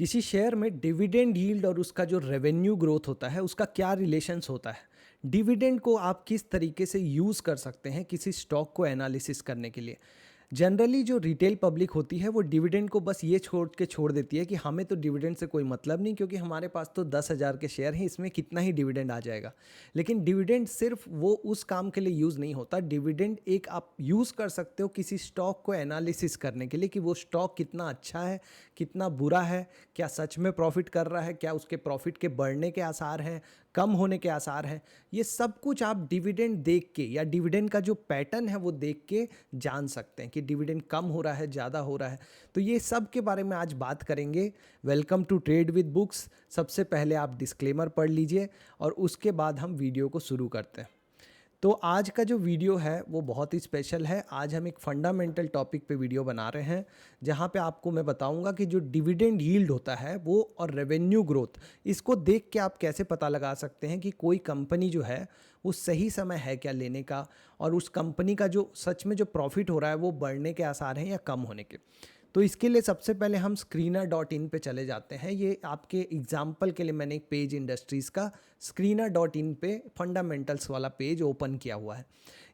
किसी शेयर में dividend yield और उसका जो रेवेन्यू ग्रोथ होता है उसका क्या रिलेशंस होता है। डिविडेंड को आप किस तरीके से यूज़ कर सकते हैं किसी स्टॉक को एनालिसिस करने के लिए। जनरली जो रिटेल पब्लिक होती है वो डिविडेंड को बस ये छोड़ देती है कि हमें तो डिविडेंड से कोई मतलब नहीं, क्योंकि हमारे पास तो 10,000 के शेयर हैं, इसमें कितना ही डिविडेंड आ जाएगा। लेकिन डिविडेंड सिर्फ वो उस काम के लिए यूज़ नहीं होता। डिविडेंड एक आप यूज़ कर सकते हो किसी स्टॉक को एनालिसिस करने के लिए कि वो स्टॉक कितना अच्छा है, कितना बुरा है, क्या सच में प्रॉफिट कर रहा है, क्या उसके प्रॉफिट के बढ़ने के आसार हैं, कम होने के आसार हैं। ये सब कुछ आप डिविडेंड देख के या डिविडेंड का जो पैटर्न है वो देख के जान सकते हैं कि डिविडेंड कम हो रहा है, ज़्यादा हो रहा है। तो ये सब के बारे में आज बात करेंगे। Welcome to trade with books. सबसे पहले आप डिस्क्लेमर पढ़ लीजिए और उसके बाद हम वीडियो को शुरू करते हैं। तो आज का जो वीडियो है वो बहुत ही स्पेशल है। आज हम एक फंडामेंटल टॉपिक पे वीडियो बना रहे हैं, जहाँ पे आपको मैं बताऊंगा कि जो डिविडेंड यील्ड होता है वो और रेवेन्यू ग्रोथ, इसको देख के आप कैसे पता लगा सकते हैं कि कोई कंपनी जो है वो सही समय है क्या लेने का, और उस कंपनी का जो सच में जो प्रॉफिट हो रहा है वो बढ़ने के आसार हैं या कम होने के। तो इसके लिए सबसे पहले हम screener.in पे चले जाते हैं। ये आपके एग्जाम्पल के लिए मैंने एक पेज इंडस्ट्रीज़ का screener.in पे फंडामेंटल्स वाला पेज ओपन किया हुआ है।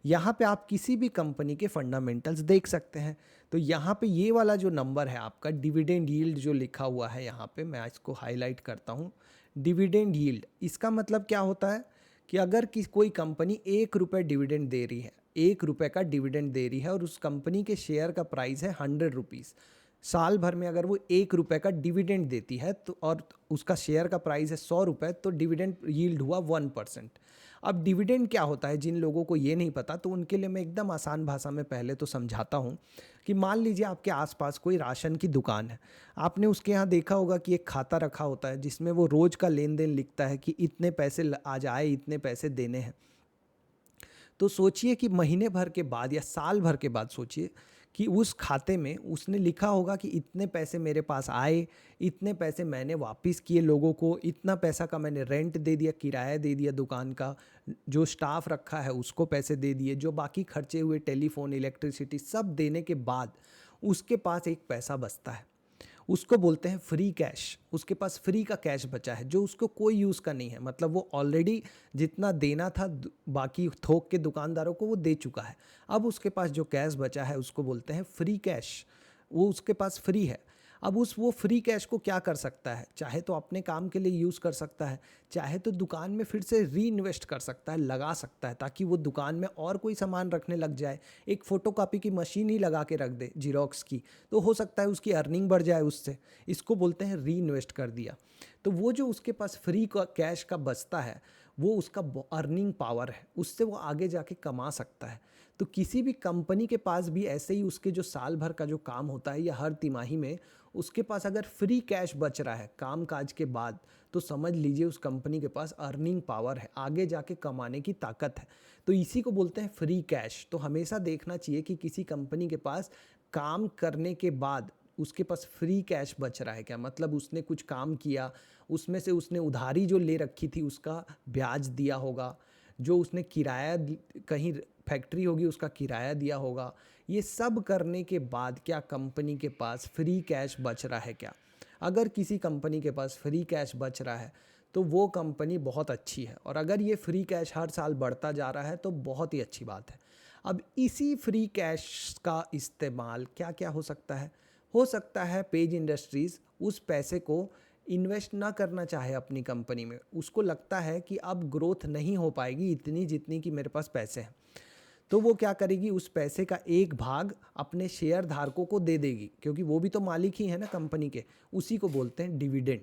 यहाँ पे आप किसी भी कंपनी के फंडामेंटल्स देख सकते हैं। तो यहाँ पे ये वाला जो नंबर है आपका डिविडेंड यील्ड जो लिखा हुआ है, यहाँ पे मैं इसको हाईलाइट करता हूँ। डिविडेंड यील्ड, इसका मतलब क्या होता है कि अगर कोई कंपनी 1 रुपये डिविडेंड दे रही है, 1 रुपये का डिविडेंड दे रही है और उस कंपनी के शेयर का प्राइस है 100 रुपीज़, साल भर में अगर वो 1 रुपये का डिविडेंड देती है तो और उसका शेयर का प्राइस है 100 रुपये, तो डिविडेंड यील्ड हुआ 1%। अब डिविडेंड क्या होता है, जिन लोगों को ये नहीं पता तो उनके लिए मैं एकदम आसान भाषा में पहले तो समझाता हूँ कि मान लीजिए आपके आसपास कोई राशन की दुकान है। आपने उसके यहाँ देखा होगा कि एक खाता रखा होता है जिसमें वो रोज़ का लेन देन लिखता है कि इतने पैसे आज आए, इतने पैसे देने हैं। तो सोचिए कि महीने भर के बाद या साल भर के बाद सोचिए कि उस खाते में उसने लिखा होगा कि इतने पैसे मेरे पास आए, इतने पैसे मैंने वापस किए लोगों को, इतना पैसा का मैंने रेंट दे दिया, किराया दे दिया दुकान का, जो स्टाफ रखा है उसको पैसे दे दिए, जो बाकी खर्चे हुए टेलीफोन, इलेक्ट्रिसिटी सब देने के बाद उसके पास एक पैसा बचता है। उसको बोलते हैं फ्री कैश। उसके पास फ्री का कैश बचा है जो उसको कोई यूज़ का नहीं है, मतलब वो ऑलरेडी जितना देना था बाकी थोक के दुकानदारों को वो दे चुका है। अब उसके पास जो कैश बचा है उसको बोलते हैं फ्री कैश, वो उसके पास फ्री है। अब वो फ्री कैश को क्या कर सकता है, चाहे तो अपने काम के लिए यूज़ कर सकता है, चाहे तो दुकान में फिर से री इन्वेस्ट कर सकता है, लगा सकता है, ताकि वो दुकान में और कोई सामान रखने लग जाए। एक फ़ोटोकॉपी की मशीन ही लगा के रख दे जीरोक्स की, तो हो सकता है उसकी अर्निंग बढ़ जाए उससे। इसको बोलते हैं री इन्वेस्ट कर दिया। तो वो जो उसके पास फ्री का कैश का बचता है वो उसका अर्निंग पावर है, उससे वो आगे जाके कमा सकता है। तो किसी भी कंपनी के पास भी ऐसे ही उसके जो साल भर का जो काम होता है या हर तिमाही में उसके पास अगर फ्री कैश बच रहा है काम काज के बाद, तो समझ लीजिए उस कंपनी के पास अर्निंग पावर है, आगे जाके कमाने की ताकत है। तो इसी को बोलते हैं फ्री कैश। तो हमेशा देखना चाहिए कि किसी कंपनी के पास काम करने के बाद उसके पास फ्री कैश बच रहा है क्या, मतलब उसने कुछ काम किया, उसमें से उसने उधारी जो ले रखी थी उसका ब्याज दिया होगा, जो उसने किराया कहीं फैक्ट्री होगी उसका किराया दिया होगा। ये सब करने के बाद क्या कंपनी के पास फ्री कैश बच रहा है क्या। अगर किसी कंपनी के पास फ्री कैश बच रहा है तो वो कंपनी बहुत अच्छी है, और अगर ये फ्री कैश हर साल बढ़ता जा रहा है तो बहुत ही अच्छी बात है। अब इसी फ्री कैश का इस्तेमाल क्या क्या हो सकता है पेज इंडस्ट्रीज़ उस पैसे को इन्वेस्ट ना करना चाहे अपनी कंपनी में। उसको लगता है कि अब ग्रोथ नहीं हो पाएगी इतनी जितनी कि मेरे पास पैसे हैं, तो वो क्या करेगी, उस पैसे का एक भाग अपने शेयर धारकों को दे देगी, क्योंकि वो भी तो मालिक ही है ना कंपनी के। उसी को बोलते हैं डिविडेंड।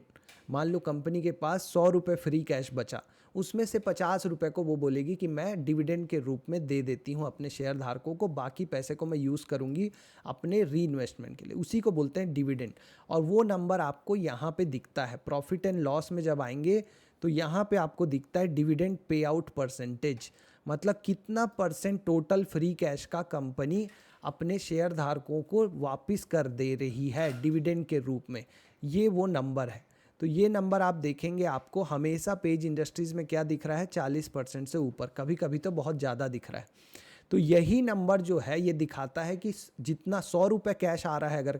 मान लो कंपनी के पास 100 रुपये फ्री कैश बचा, उसमें से 50 रुपये को वो बोलेगी कि मैं डिविडेंड के रूप में दे देती हूँ अपने शेयर धारकों को, बाकी पैसे को मैं यूज़ करूँगी अपने री इन्वेस्टमेंट के लिए। उसी को बोलते हैं डिविडेंड। और वो नंबर आपको यहाँ पे दिखता है प्रॉफिट एंड लॉस में। जब आएंगे तो यहाँ पे आपको दिखता है डिविडेंड पे आउट परसेंटेज, मतलब कितना परसेंट टोटल फ्री कैश का कंपनी अपने शेयर धारकों को वापस कर दे रही है डिविडेंड के रूप में। ये वो नंबर है। तो ये नंबर आप देखेंगे आपको हमेशा पेज इंडस्ट्रीज़ में क्या दिख रहा है, 40% से ऊपर, कभी कभी तो बहुत ज़्यादा दिख रहा है। तो यही नंबर जो है ये दिखाता है कि जितना 100 रुपये कैश आ रहा है अगर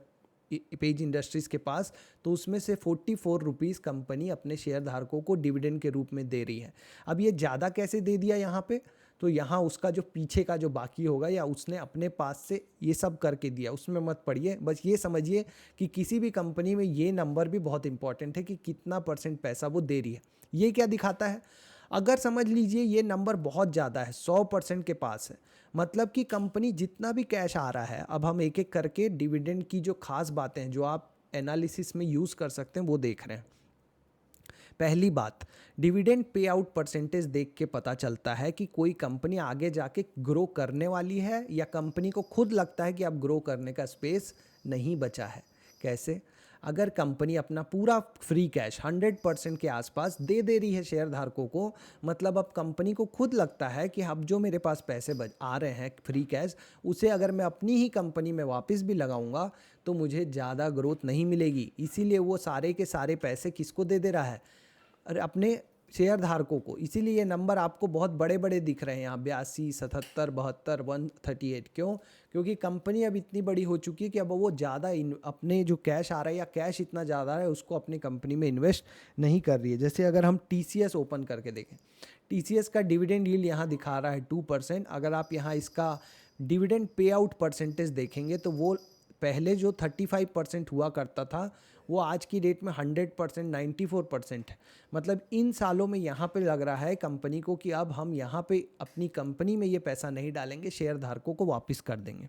पेज इंडस्ट्रीज़ के पास, तो उसमें से 44 रुपीज़ कंपनी अपने शेयर धारकों को डिविडेंड के रूप में दे रही है। अब ये ज़्यादा कैसे दे दिया यहाँ पे, तो यहाँ उसका जो पीछे का जो बाकी होगा या उसने अपने पास से ये सब करके दिया, उसमें मत पड़िए। बस ये समझिए कि किसी भी कंपनी में ये नंबर भी बहुत इंपॉर्टेंट है कि कितना % पैसा वो दे रही है। ये क्या दिखाता है, अगर समझ लीजिए ये नंबर बहुत ज़्यादा है, 100% के पास है, मतलब कि कंपनी जितना भी कैश आ रहा है, अब हम एक एक करके डिविडेंड की जो खास बातें हैं जो आप एनालिसिस में यूज़ कर सकते हैं वो देख रहे हैं। पहली बात, डिविडेंड पे आउट परसेंटेज देख के पता चलता है कि कोई कंपनी आगे जाके ग्रो करने वाली है या कंपनी को खुद लगता है कि अब ग्रो करने का स्पेस नहीं बचा है। कैसे, अगर कंपनी अपना पूरा फ्री कैश 100% के आसपास दे रही है शेयर धारकों को, मतलब अब कंपनी को खुद लगता है कि अब जो मेरे पास पैसे आ रहे हैं फ्री कैश, उसे अगर मैं अपनी ही कंपनी में वापस भी लगाऊंगा तो मुझे ज़्यादा ग्रोथ नहीं मिलेगी, इसीलिए वो सारे के सारे पैसे किसको दे रहा है, अरे अपने शेयर धारकों को। इसीलिए ये नंबर आपको बहुत बड़े बड़े दिख रहे हैं यहाँ, 82, 77, 72, 138। क्यों, क्योंकि कंपनी अब इतनी बड़ी हो चुकी है कि अब वो ज़्यादा अपने जो कैश आ रहा है या कैश इतना ज़्यादा है उसको अपनी कंपनी में इन्वेस्ट नहीं कर रही है। जैसे अगर हम TCS ओपन करके देखें, TCS का डिविडेंड यील्ड यहाँ दिखा रहा है 2%। अगर आप यहाँ इसका डिविडेंड पे आउट परसेंटेज देखेंगे तो वो पहले जो 35% हुआ करता था वो आज की डेट में 100%, 94% है। मतलब इन सालों में यहाँ पे लग रहा है कंपनी को कि अब हम यहाँ पे अपनी कंपनी में ये पैसा नहीं डालेंगे, शेयर धारकों को वापस कर देंगे।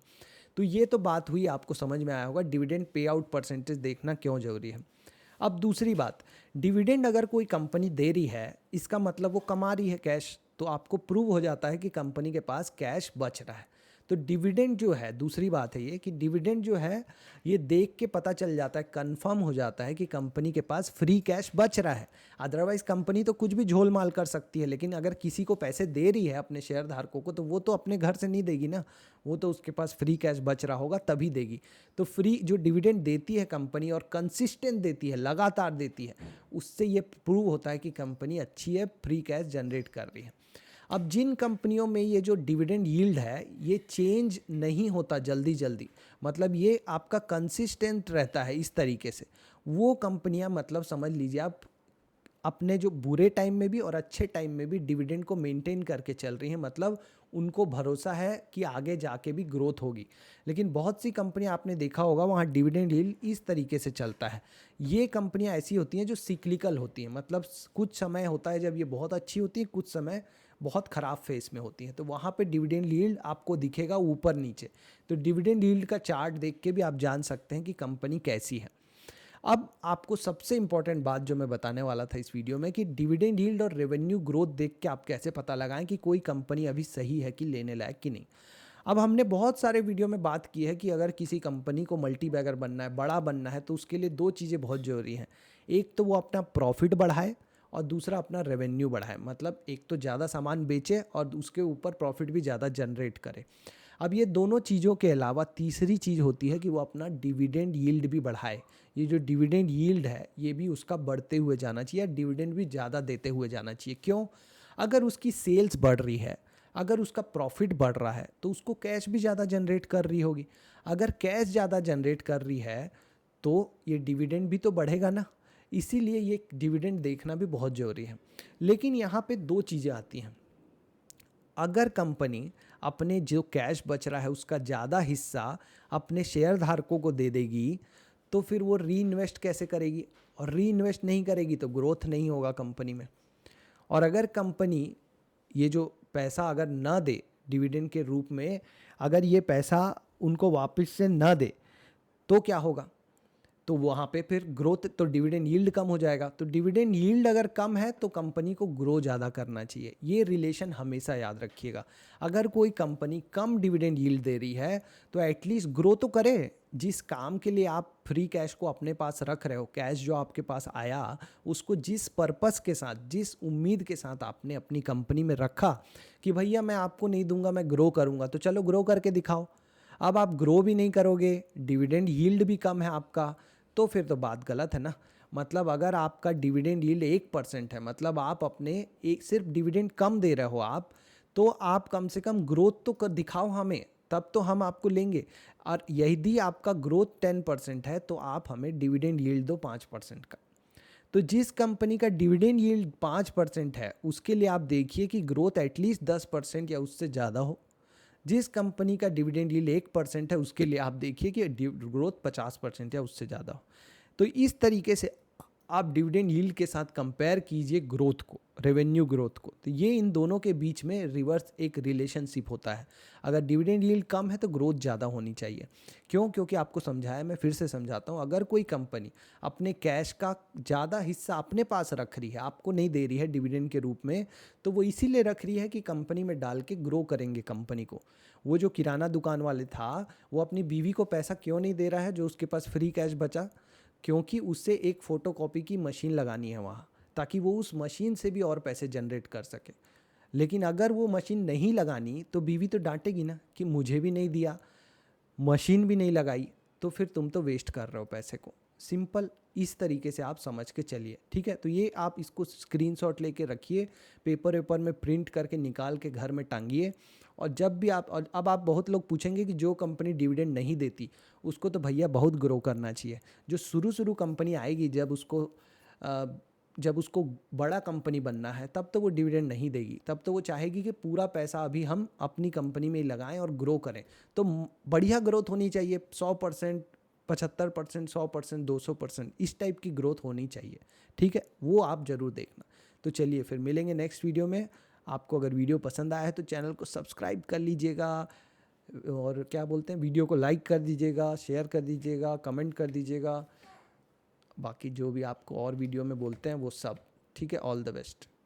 तो ये तो बात हुई, आपको समझ में आया होगा डिविडेंड पे आउट परसेंटेज देखना क्यों ज़रूरी है। अब दूसरी बात, डिविडेंड अगर कोई कंपनी दे रही है इसका मतलब वो कमा रही है कैश, तो आपको प्रूव हो जाता है कि कंपनी के पास कैश बच रहा है। तो डिविडेंड जो है, दूसरी बात है ये कि डिविडेंड जो है ये देख के पता चल जाता है, कंफर्म हो जाता है कि कंपनी के पास फ्री कैश बच रहा है। अदरवाइज कंपनी तो कुछ भी झोल माल कर सकती है, लेकिन अगर किसी को पैसे दे रही है अपने शेयर धारकों को, तो वो तो अपने घर से नहीं देगी ना, वो तो उसके पास फ्री कैश बच रहा होगा तभी देगी। तो फ्री जो डिविडेंड देती है कंपनी और कंसिस्टेंट देती है, लगातार देती है, उससे ये प्रूव होता है कि कंपनी अच्छी है, फ्री कैश जनरेट कर रही है। अब जिन कंपनियों में ये जो डिविडेंड यील्ड है ये चेंज नहीं होता जल्दी जल्दी, मतलब ये आपका कंसिस्टेंट रहता है इस तरीके से, वो कंपनियां मतलब समझ लीजिए आप अपने जो बुरे टाइम में भी और अच्छे टाइम में भी डिविडेंड को मेंटेन करके चल रही हैं, मतलब उनको भरोसा है कि आगे जाके भी ग्रोथ होगी। लेकिन बहुत सी कंपनियां आपने देखा होगा वहाँ डिविडेंड यील्ड इस तरीके से चलता है। ये कंपनियां ऐसी होती हैं जो सिक्लिकल होती हैं, मतलब कुछ समय होता है जब ये बहुत अच्छी होती है, कुछ समय बहुत ख़राब फेस में होती हैं, तो वहाँ पे डिविडेंड यील्ड आपको दिखेगा ऊपर नीचे। तो डिविडेंड यील्ड का चार्ट देख के भी आप जान सकते हैं कि कंपनी कैसी है। अब आपको सबसे इंपॉर्टेंट बात जो मैं बताने वाला था इस वीडियो में कि डिविडेंड यील्ड और रेवेन्यू ग्रोथ देख के आप कैसे पता लगाएं कि कोई कंपनी अभी सही है कि लेने लायक कि नहीं। अब हमने बहुत सारे वीडियो में बात की है कि अगर किसी कंपनी को मल्टी बैगर बनना है, बड़ा बनना है, तो उसके लिए दो चीज़ें बहुत ज़रूरी हैं। एक तो वो अपना प्रॉफिट बढ़ाए और दूसरा अपना रेवेन्यू बढ़ाए, मतलब एक तो ज़्यादा सामान बेचे और उसके ऊपर प्रॉफिट भी ज़्यादा जनरेट करे। अब ये दोनों चीज़ों के अलावा तीसरी चीज़ होती है कि वो अपना डिविडेंड यील्ड भी बढ़ाए। ये जो डिविडेंड यील्ड है ये भी उसका बढ़ते हुए जाना चाहिए, डिविडेंड भी ज़्यादा देते हुए जाना चाहिए। क्यों? अगर उसकी सेल्स बढ़ रही है, अगर उसका प्रॉफिट बढ़ रहा है, तो उसको कैश भी ज़्यादा जनरेट कर रही होगी। अगर कैश ज़्यादा जनरेट कर रही है तो ये डिविडेंड भी तो बढ़ेगा ना, इसीलिए ये डिविडेंड देखना भी बहुत ज़रूरी है। लेकिन यहाँ पे दो चीज़ें आती हैं। अगर कंपनी अपने जो कैश बच रहा है उसका ज़्यादा हिस्सा अपने शेयर धारकों को दे देगी, तो फिर वो री इन्वेस्ट कैसे करेगी, और री इन्वेस्ट नहीं करेगी तो ग्रोथ नहीं होगा कंपनी में। और अगर कंपनी ये जो पैसा अगर ना दे डिविडेंड के रूप में, अगर ये पैसा उनको वापस से ना दे तो क्या होगा, तो वहाँ पे फिर ग्रोथ, तो डिविडेंड यील्ड कम हो जाएगा। तो डिविडेंड यील्ड अगर कम है तो कंपनी को ग्रो ज़्यादा करना चाहिए, ये रिलेशन हमेशा याद रखिएगा। अगर कोई कंपनी कम डिविडेंड यील्ड दे रही है तो एटलीस्ट ग्रो तो करे। जिस काम के लिए आप फ्री कैश को अपने पास रख रहे हो, कैश जो आपके पास आया उसको जिस पर्पस के साथ, जिस उम्मीद के साथ आपने अपनी कंपनी में रखा कि भैया मैं आपको नहीं दूंगा, मैं ग्रो करूंगा, तो चलो ग्रो करके दिखाओ। अब आप ग्रो भी नहीं करोगे, डिविडेंड यील्ड भी कम है आपका, तो फिर तो बात गलत है ना। मतलब अगर आपका डिविडेंड यील्ड 1% है, मतलब आप अपने एक सिर्फ डिविडेंड कम दे रहे हो आप, तो आप कम से कम ग्रोथ तो कर दिखाओ हमें। तब तो हम आपको लेंगे। और यदि आपका ग्रोथ 10% है तो आप हमें डिविडेंड यील्ड दो 5% का। तो जिस कंपनी का डिविडेंड यील्ड 5% है उसके लिए आप देखिए कि ग्रोथ एटलीस्ट 10% या उससे ज़्यादा हो। जिस कंपनी का डिविडेंड यील्ड 1% है उसके लिए आप देखिए कि ग्रोथ 50% या उससे ज़्यादा हो। तो इस तरीके से आप डिविडेंड यील्ड के साथ कंपेयर कीजिए ग्रोथ को, रेवेन्यू ग्रोथ को। तो ये इन दोनों के बीच में रिवर्स एक रिलेशनशिप होता है। अगर डिविडेंड यील्ड कम है तो ग्रोथ ज़्यादा होनी चाहिए। क्यों? क्योंकि आपको समझाया, मैं फिर से समझाता हूँ। अगर कोई कंपनी अपने कैश का ज़्यादा हिस्सा अपने पास रख रही है, आपको नहीं दे रही है डिविडेंड के रूप में, तो वो इसीलिए रख रही है कि कंपनी में डाल के ग्रो करेंगे कंपनी को। वो जो किराना दुकान वाले था, वो अपनी बीवी को पैसा क्यों नहीं दे रहा है जो उसके पास फ्री कैश बचा? क्योंकि उससे एक फ़ोटोकॉपी की मशीन लगानी है वहाँ, ताकि वो उस मशीन से भी और पैसे जनरेट कर सके। लेकिन अगर वो मशीन नहीं लगानी तो बीवी तो डांटेगी ना कि मुझे भी नहीं दिया, मशीन भी नहीं लगाई, तो फिर तुम तो वेस्ट कर रहे हो पैसे को। सिंपल इस तरीके से आप समझ के चलिए, ठीक है? तो ये आप इसको स्क्रीनशॉट लेके रखिए, पेपर वेपर में प्रिंट करके निकाल के घर में टांगिए। और जब भी आप, और अब आप बहुत लोग पूछेंगे कि जो कंपनी डिविडेंड नहीं देती उसको तो भैया बहुत ग्रो करना चाहिए। जो शुरू शुरू कंपनी आएगी, जब उसको बड़ा कंपनी बनना है, तब तो वो डिविडेंड नहीं देगी। तब तो वो चाहेगी कि पूरा पैसा अभी हम अपनी कंपनी में ही लगाएं और ग्रो करें। तो बढ़िया ग्रोथ होनी चाहिए, 100%, 75%, 100%, 200%, इस टाइप की ग्रोथ होनी चाहिए, ठीक है? वो आप ज़रूर देखना। तो चलिए फिर मिलेंगे नेक्स्ट वीडियो में। आपको अगर वीडियो पसंद आया है तो चैनल को सब्सक्राइब कर लीजिएगा, और क्या बोलते हैं, वीडियो को लाइक कर दीजिएगा, शेयर कर दीजिएगा, कमेंट कर दीजिएगा। बाकी जो भी आपको और वीडियो में बोलते हैं वो सब, ठीक है? All the best.